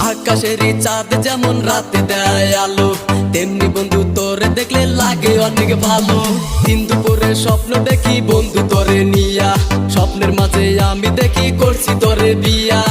আকাশেরই চাঁদ যেমন রাতে দেয় আলো, তেমনি বন্ধু তোরে দেখলে লাগে অনেক ভালো। দিন দুপুরে স্বপ্ন দেখি বন্ধু তোরে নিয়া, স্বপ্নের মাঝে আমি দেখি করছি তোরে বিয়া।